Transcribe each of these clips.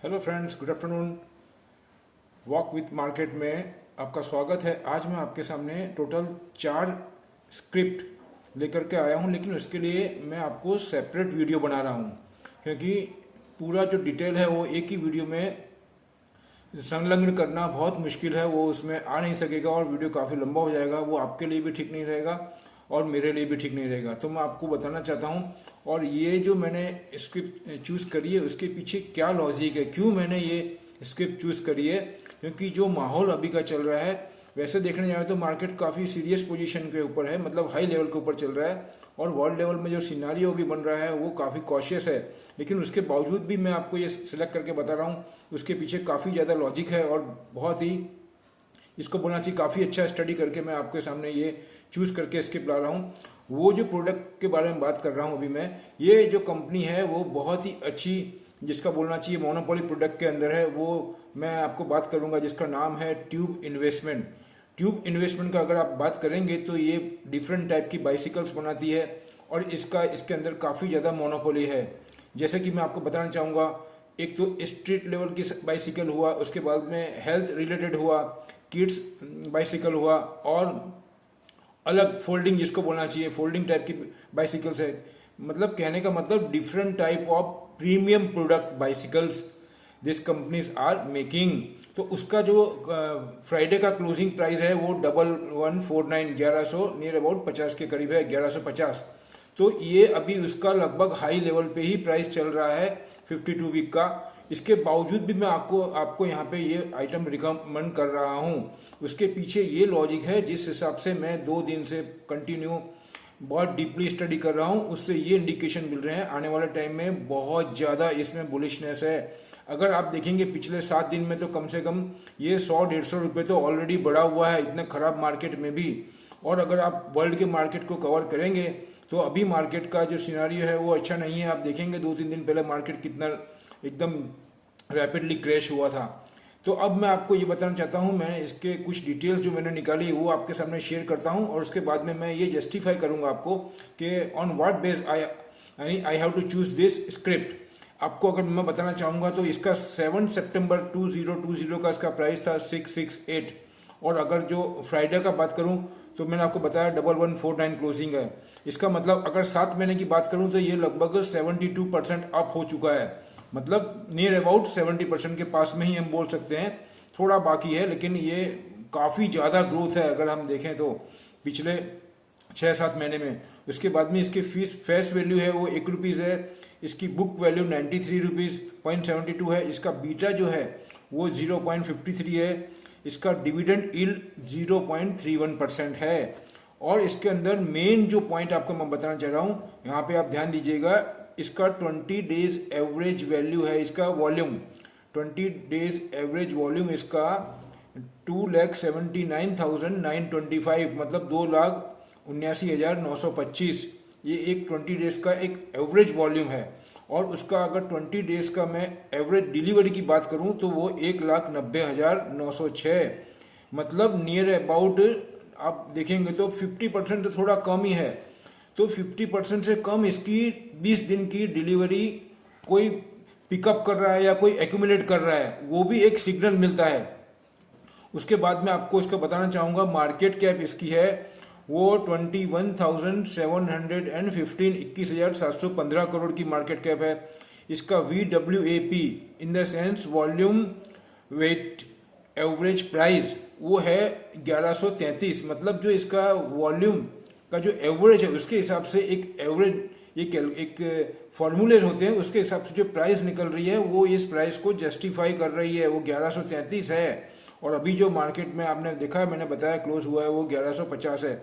Hello friends, good afternoon. Walk with market में आपका स्वागत है। आज मैं आपके सामने टोटल 4 स्क्रिप्ट लेकर के आया हूं, लेकिन उसके लिए मैं आपको सेपरेट वीडियो बना रहा हूं क्योंकि पूरा जो डिटेल है वो एक ही वीडियो में संलग्न करना बहुत मुश्किल है। वो उसमें आ नहीं सकेगा और वीडियो काफ़ी लंबा हो जाएगा। वो आपके लिए भी ठीक नहीं रहेगा और मेरे लिए भी ठीक नहीं रहेगा। तो मैं आपको बताना चाहता हूँ, और ये जो मैंने स्क्रिप्ट चूज़ करी है उसके पीछे क्या लॉजिक है, क्यों मैंने ये स्क्रिप्ट चूज़ करी है। क्योंकि जो माहौल अभी का चल रहा है, वैसे देखने जाए तो मार्केट काफ़ी सीरियस पोजीशन के ऊपर है, मतलब हाई लेवल के ऊपर चल रहा है। और वर्ल्ड लेवल में जो सिनारियो भी बन रहा है वो काफ़ी कॉशियस है। लेकिन उसके बावजूद भी मैं आपको ये सिलेक्ट करके बता रहा हूँ, उसके पीछे काफ़ी ज़्यादा लॉजिक है और बहुत ही, इसको बोलना चाहिए, काफ़ी अच्छा स्टडी करके मैं आपके सामने ये चूज़ करके स्क्रिप्ट ला रहा हूँ। वो जो प्रोडक्ट के बारे में बात कर रहा हूँ अभी मैं, ये जो कंपनी है वो बहुत ही अच्छी, जिसका बोलना चाहिए मोनोपोली प्रोडक्ट के अंदर है, वो मैं आपको बात करूँगा, जिसका नाम है ट्यूब इन्वेस्टमेंट। ट्यूब इन्वेस्टमेंट का अगर आप बात करेंगे तो ये डिफरेंट टाइप की बाइसिकल्स बनाती है और इसके अंदर काफ़ी ज़्यादा मोनोपोली है। जैसे कि मैं आपको बताना चाहूँगा, एक तो स्ट्रीट लेवल की बाइसिकल हुआ, उसके बाद में हेल्थ रिलेटेड हुआ, किड्स बाइसिकल हुआ, और अलग फोल्डिंग, जिसको बोलना चाहिए फोल्डिंग टाइप की बाइसिकल्स है। मतलब कहने का मतलब different type of premium product bicycles this companies are making. तो उसका जो फ्राइडे का क्लोजिंग प्राइस है वो 1149, 1100 नियर अबाउट 50 के करीब है, 1150। तो ये अभी उसका लगभग हाई लेवल पे ही प्राइस चल रहा है 52 वीक का। इसके बावजूद भी मैं आपको यहाँ पे ये आइटम रिकमेंड कर रहा हूँ। उसके पीछे ये लॉजिक है, जिस हिसाब से मैं 2 दिन से कंटिन्यू बहुत डीपली स्टडी कर रहा हूँ, उससे ये इंडिकेशन मिल रहे हैं आने वाले टाइम में बहुत ज़्यादा इसमें बुलिशनेस है। अगर आप देखेंगे पिछले 7 दिन में तो कम से कम ये 100-150 रुपये तो ऑलरेडी बढ़ा हुआ है इतने खराब मार्केट में भी। और अगर आप वर्ल्ड के मार्केट को कवर करेंगे तो अभी मार्केट का जो सिनारियो है वो अच्छा नहीं है। आप देखेंगे 2-3 दिन पहले मार्केट कितना एकदम रैपिडली क्रैश हुआ था। तो अब मैं आपको ये बताना चाहता हूँ, मैंने इसके कुछ डिटेल्स जो मैंने निकाली वो आपके सामने शेयर करता हूँ, और उसके बाद में मैं ये जस्टिफाई करूँगा आपको कि on what base I have to choose this script. आपको अगर मैं बताना चाहूँगा तो इसका 7 सितंबर 2020 का इसका प्राइस था 668। और अगर जो फ्राइडे का बात करूँ तो मैंने आपको बताया 1149 क्लोजिंग है। इसका मतलब अगर 7 महीने की बात करूँ तो ये लगभग 72% अप हो चुका है। मतलब नियर अबाउट 70% के पास में ही हम बोल सकते हैं, थोड़ा बाकी है लेकिन ये काफ़ी ज़्यादा ग्रोथ है अगर हम देखें तो पिछले 6-7 महीने में। उसके बाद में इसकी फेस वैल्यू है वो 1 रुपीज़ है, इसकी बुक वैल्यू 93 रुपीज़ 0.72 है, इसका बीटा जो है वो 0.53 है, इसका डिविडेंड यील्ड 0.31% है। और इसके अंदर मेन जो पॉइंट आपको मैं बताना चाह रहा हूँ, यहाँ पे आप ध्यान दीजिएगा, इसका 20 डेज एवरेज वैल्यू है, इसका वॉल्यूम 20 डेज एवरेज वॉल्यूम इसका 2,79,925, मतलब 2,79,925। ये एक 20 डेज का एक एवरेज वॉल्यूम है। और उसका अगर 20 डेज का मैं एवरेज डिलीवरी की बात करूं तो वो 1,90,906, मतलब नियर अबाउट आप देखेंगे तो 50% तो थोड़ा कम ही है। तो 50% से कम इसकी 20 दिन की डिलीवरी कोई पिकअप कर रहा है या कोई एक्यूमुलेट कर रहा है, वो भी एक सिग्नल मिलता है। उसके बाद में आपको इसका बताना चाहूँगा, मार्केट कैप इसकी है वो 21,715, 21,715 करोड़ की मार्केट कैप है। इसका VWAP in the sense volume weight average price वो है 1133, मतलब जो इसका वॉल्यूम का जो एवरेज है उसके हिसाब से एक एवरेज एक फॉर्मूले होते हैं, उसके हिसाब से जो प्राइस निकल रही है वो इस प्राइस को जस्टिफाई कर रही है, वो 1133 है। और अभी जो मार्केट में आपने देखा है, मैंने बताया क्लोज हुआ है वो 1150 है।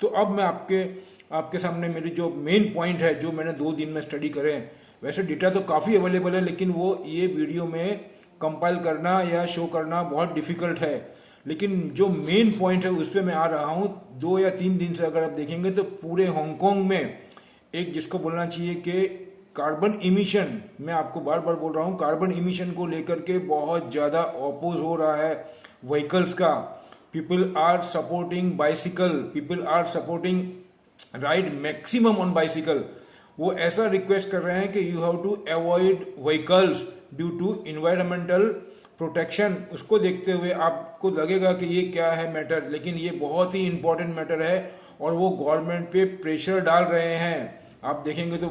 तो अब मैं आपके सामने मेरी जो मेन पॉइंट है जो मैंने 2 दिन में स्टडी करे हैं, वैसे डेटा तो काफ़ी अवेलेबल है लेकिन वो ये वीडियो में कंपाइल करना या शो करना बहुत डिफिकल्ट है। लेकिन जो मेन पॉइंट है उस पर मैं आ रहा हूँ। 2 या 3 दिन से अगर आप देखेंगे तो पूरे हांगकांग में एक, जिसको बोलना चाहिए कि कार्बन इमिशन, मैं आपको बार बार बोल रहा हूँ, कार्बन इमिशन को लेकर के बहुत ज़्यादा अपोज हो रहा है व्हीकल्स का। People are supporting bicycle, people are supporting ride maximum on bicycle. वो ऐसा रिक्वेस्ट कर रहे हैं कि you have to avoid vehicles due to environmental protection. उसको देखते हुए आपको लगेगा कि ये क्या है मैटर, लेकिन ये बहुत ही इंपॉर्टेंट मैटर है और वो गवर्नमेंट पे प्रेशर डाल रहे हैं। आप देखेंगे तो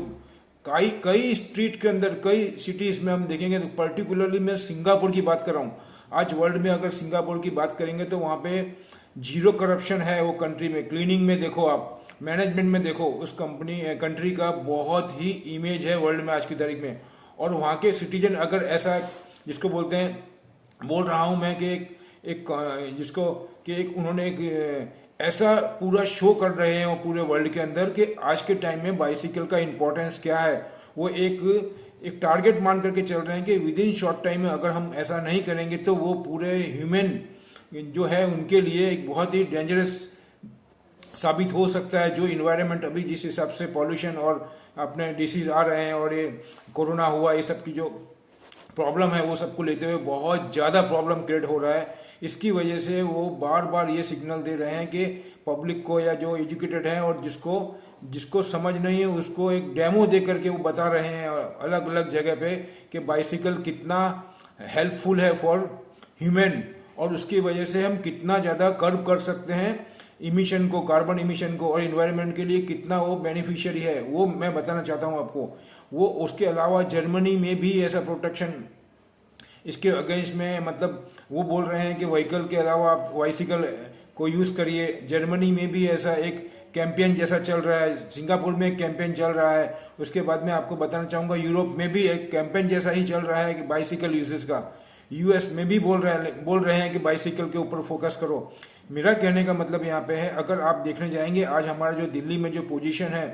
कई कई स्ट्रीट के अंदर, कई सिटीज़ में हम देखेंगे तो पर्टिकुलरली मैं सिंगापुर की बात कर रहा हूँ। आज वर्ल्ड में अगर सिंगापुर की बात करेंगे तो वहाँ पे जीरो करप्शन है वो कंट्री में। क्लीनिंग में देखो, आप मैनेजमेंट में देखो, उस कंट्री का बहुत ही इमेज है वर्ल्ड में आज की तारीख में। और वहाँ के सिटीजन अगर ऐसा, जिसको बोलते हैं, बोल रहा हूँ मैं कि जिसको कि उन्होंने ऐसा पूरा शो कर रहे हैं वो पूरे वर्ल्ड के अंदर कि आज के टाइम में बाइसिकल का इम्पोर्टेंस क्या है। वो एक टारगेट मान करके चल रहे हैं कि विद इन शॉर्ट टाइम में अगर हम ऐसा नहीं करेंगे तो वो पूरे ह्यूमन जो है उनके लिए एक बहुत ही डेंजरस साबित हो सकता है। जो इन्वायरमेंट अभी जिस हिसाब से पॉल्यूशन और अपने डिसीज आ रहे हैं और ये कोरोना हुआ, ये सब की जो प्रॉब्लम है वो सबको लेते हुए बहुत ज़्यादा प्रॉब्लम क्रिएट हो रहा है। इसकी वजह से वो बार बार ये सिग्नल दे रहे हैं कि पब्लिक को, या जो एजुकेटेड हैं और जिसको समझ नहीं है उसको एक डेमो दे करके वो बता रहे हैं अलग अलग जगह पे कि बाइसिकल कितना हेल्पफुल है फॉर ह्यूमन, और उसकी वजह से हम कितना ज़्यादा कर्व कर सकते हैं इमिशन को, कार्बन इमिशन को, और इन्वायरमेंट के लिए कितना वो बेनिफिशियरी है, वो मैं बताना चाहता हूँ आपको। वो उसके अलावा जर्मनी में भी ऐसा प्रोटेक्शन इसके अगेंस्ट में, मतलब वो बोल रहे हैं कि व्हीकल के अलावा आप बाइसिकल को यूज़ करिए। जर्मनी में भी ऐसा एक कैंपेन जैसा चल रहा है, सिंगापुर में एक कैंपेन चल रहा है। उसके बाद में आपको बताना चाहूँगा यूरोप में भी एक कैंपेन जैसा ही चल रहा है कि बाइसिकल यूजेस का। यूएस में भी बोल रहे हैं कि बाइसिकल के ऊपर फोकस करो। मेरा कहने का मतलब यहाँ पे है, अगर आप देखने जाएंगे आज हमारा जो दिल्ली में जो पोजीशन है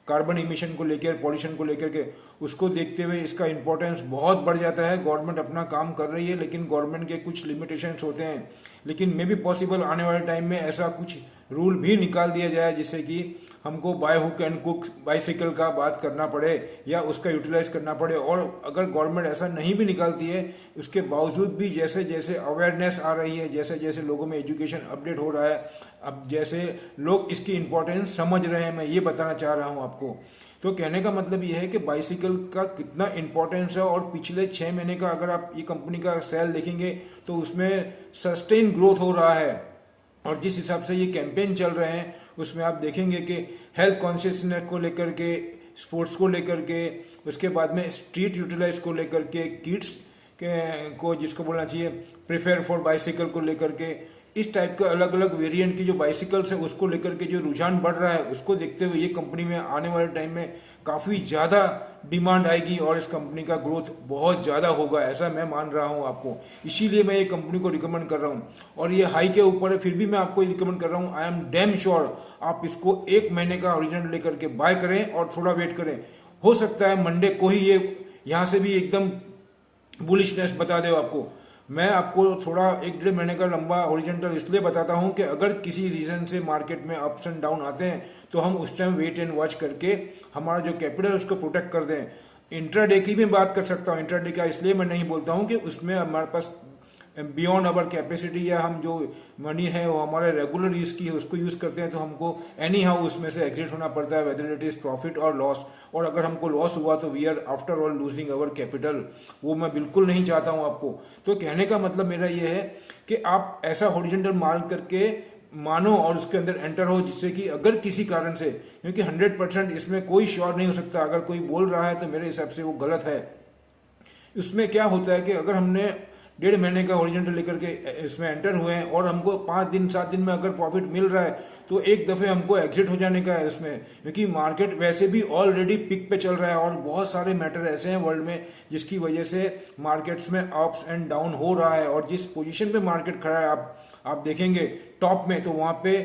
कार्बन इमिशन को लेकर, पॉल्यूशन को लेकर के, उसको देखते हुए इसका इंपॉर्टेंस बहुत बढ़ जाता है। गवर्नमेंट अपना काम कर रही है लेकिन गवर्नमेंट के कुछ लिमिटेशंस होते हैं, लेकिन मे बी पॉसिबल आने वाले टाइम में ऐसा कुछ रूल भी निकाल दिया जाए जिससे कि हमको by hook and cook bicycle का बात करना पड़े या उसका यूटिलाइज करना पड़े। और अगर गवर्नमेंट ऐसा नहीं भी निकालती है, उसके बावजूद भी जैसे जैसे अवेयरनेस आ रही है, जैसे जैसे लोगों में एजुकेशन अपडेट हो रहा है, अब जैसे लोग इसकी इम्पोर्टेंस समझ रहे हैं, मैं ये बताना चाह रहा हूँ आपको। तो कहने का मतलब ये है कि बाइसिकल का कितना इंपॉर्टेंस है। और पिछले 6 महीने का अगर आप ये कंपनी का सेल देखेंगे तो उसमें सस्टेन ग्रोथ हो रहा है। और जिस हिसाब से ये कैंपेन चल रहे हैं उसमें आप देखेंगे कि हेल्थ कॉन्शियसनेस को लेकर के, स्पोर्ट्स को लेकर के, उसके बाद में स्ट्रीट यूटिलाइज को लेकर के, किड्स को जिसको बोलना चाहिए प्रिफेयर फॉर बाइसिकल को लेकर के, इस टाइप का अलग अलग वेरिएंट की जो बाइसिकल्स है उसको लेकर के जो रुझान बढ़ रहा है, उसको देखते हुए ये कंपनी में आने वाले टाइम में काफ़ी ज़्यादा डिमांड आएगी और इस कंपनी का ग्रोथ बहुत ज़्यादा होगा, ऐसा मैं मान रहा हूँ आपको। इसीलिए मैं ये कंपनी को रिकमेंड कर रहा हूँ। और ये हाई के ऊपर है फिर भी मैं आपको रिकमेंड कर रहा हूँ। आई एम डैम श्योर आप इसको 1 महीने का ओरिजिनल लेकर के बाय करें और थोड़ा वेट करें। हो सकता है मंडे को ही ये यहाँ से भी एकदम बुलिशनेस बता दे आपको। मैं आपको थोड़ा 1-1.5 महीने का लंबा ओरिजेंटल इसलिए बताता हूं कि अगर किसी रीज़न से मार्केट में अप्स एंड डाउन आते हैं तो हम उस टाइम वेट एंड वॉच करके हमारा जो कैपिटल है उसको प्रोटेक्ट कर दें। इंट्राडे की भी बात कर सकता हूं। इंट्राडे का इसलिए मैं नहीं बोलता हूं कि उसमें हमारे पास बियॉन्ड अवर कैपेसिटी या हम जो मनी है वो हमारे रेगुलर यूज़ की है उसको यूज़ करते हैं तो हमको एनी हाउ उसमें से एग्जिट होना पड़ता है, वेदर इट इज़ प्रॉफिट और लॉस। और अगर हमको लॉस हुआ तो we are after all losing our capital, वो मैं बिल्कुल नहीं चाहता हूँ आपको। तो कहने का मतलब मेरा ये है कि आप ऐसा हॉरिजॉन्टल माल करके मानो और उसके अंदर एंटर हो, जिससे कि अगर किसी कारण से, क्योंकि 100% इसमें कोई श्योर नहीं हो सकता, अगर कोई बोल रहा है तो मेरे हिसाब से वो गलत है। उसमें क्या होता है कि अगर हमने 1.5 महीने का ओरिजेंटल लेकर के इसमें एंटर हुए हैं और हमको 5 दिन 7 दिन में अगर प्रॉफिट मिल रहा है तो एक दफ़े हमको एग्जिट हो जाने का है उसमें, क्योंकि मार्केट वैसे भी ऑलरेडी पिक पे चल रहा है और बहुत सारे मैटर ऐसे हैं वर्ल्ड में जिसकी वजह से मार्केट्स में अप्स एंड डाउन हो रहा है। और जिस पोजीशन पे मार्केट खड़ा है आप देखेंगे टॉप में, तो वहाँ पे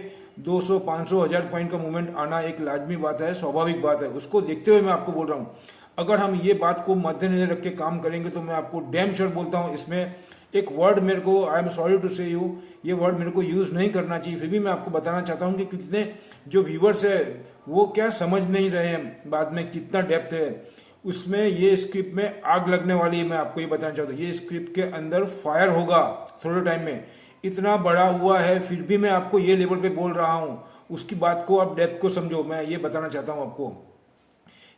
200, 500, 1000 पॉइंट का मूवमेंट आना एक लाजमी बात है, स्वाभाविक बात है। उसको देखते हुए मैं आपको बोल रहा हूँ, अगर हम ये बात को मद्देनजर रख के काम करेंगे तो मैं आपको डैम श्योर बोलता हूँ इसमें एक वर्ड मेरे को, आई एम सॉरी टू से यू, ये वर्ड मेरे को यूज़ नहीं करना चाहिए, फिर भी मैं आपको बताना चाहता हूँ कि कितने जो व्यूवर्स है वो क्या समझ नहीं रहे हैं, बाद में कितना डेप्थ है उसमें। ये स्क्रिप्ट में आग लगने वाली है, मैं आपको ये बताना चाहता हूँ। ये स्क्रिप्ट के अंदर फायर होगा थोड़े टाइम में, इतना बड़ा हुआ है फिर भी मैं आपको ये लेवल पे बोल रहा हूँ। उसकी बात को आप डेप्थ को समझो, मैं ये बताना चाहता हूँ आपको।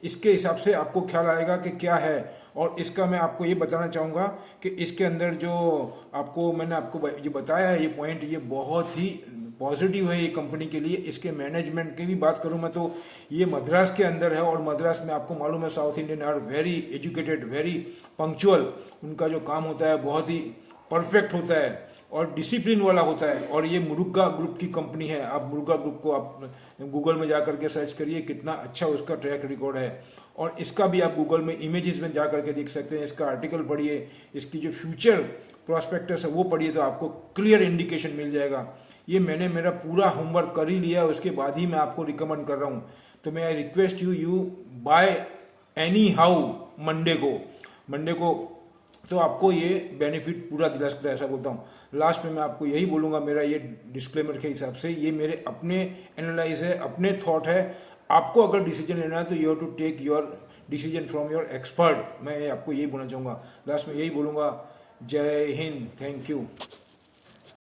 इसके हिसाब से आपको ख्याल आएगा कि क्या है। और इसका मैं आपको ये बताना चाहूँगा कि इसके अंदर जो मैंने आपको जो बताया है ये पॉइंट, ये बहुत ही पॉजिटिव है ये कंपनी के लिए। इसके मैनेजमेंट की भी बात करूँ मैं तो ये मद्रास के अंदर है, और मद्रास में आपको मालूम है south Indian are very educated, very punctual. उनका जो काम होता है बहुत ही परफेक्ट होता है और डिसिप्लिन वाला होता है। और ये मुरुगा ग्रुप की कंपनी है। आप मुरुगा ग्रुप को आप गूगल में जा करके सर्च करिए, कितना अच्छा उसका ट्रैक रिकॉर्ड है। और इसका भी आप गूगल में इमेजेस में जा करके देख सकते हैं। इसका आर्टिकल पढ़िए, इसकी जो फ्यूचर प्रोस्पेक्टस है वो पढ़िए, तो आपको क्लियर इंडिकेशन मिल जाएगा। ये मैंने मेरा पूरा होमवर्क कर ही लिया, उसके बाद ही मैं आपको रिकमेंड कर रहा हूँ। तो मैं I request you by any how Monday को तो आपको ये बेनिफिट पूरा दिला सकता है, ऐसा बोलता हूँ। लास्ट में मैं आपको यही बोलूँगा, मेरा ये डिस्क्लेमर के हिसाब से, ये मेरे अपने एनालाइज है, अपने थॉट है। आपको अगर डिसीजन लेना है तो you have to take your decision from your expert. मैं आपको यही बोलना चाहूँगा, लास्ट में यही बोलूँगा। जय हिंद, थैंक यू।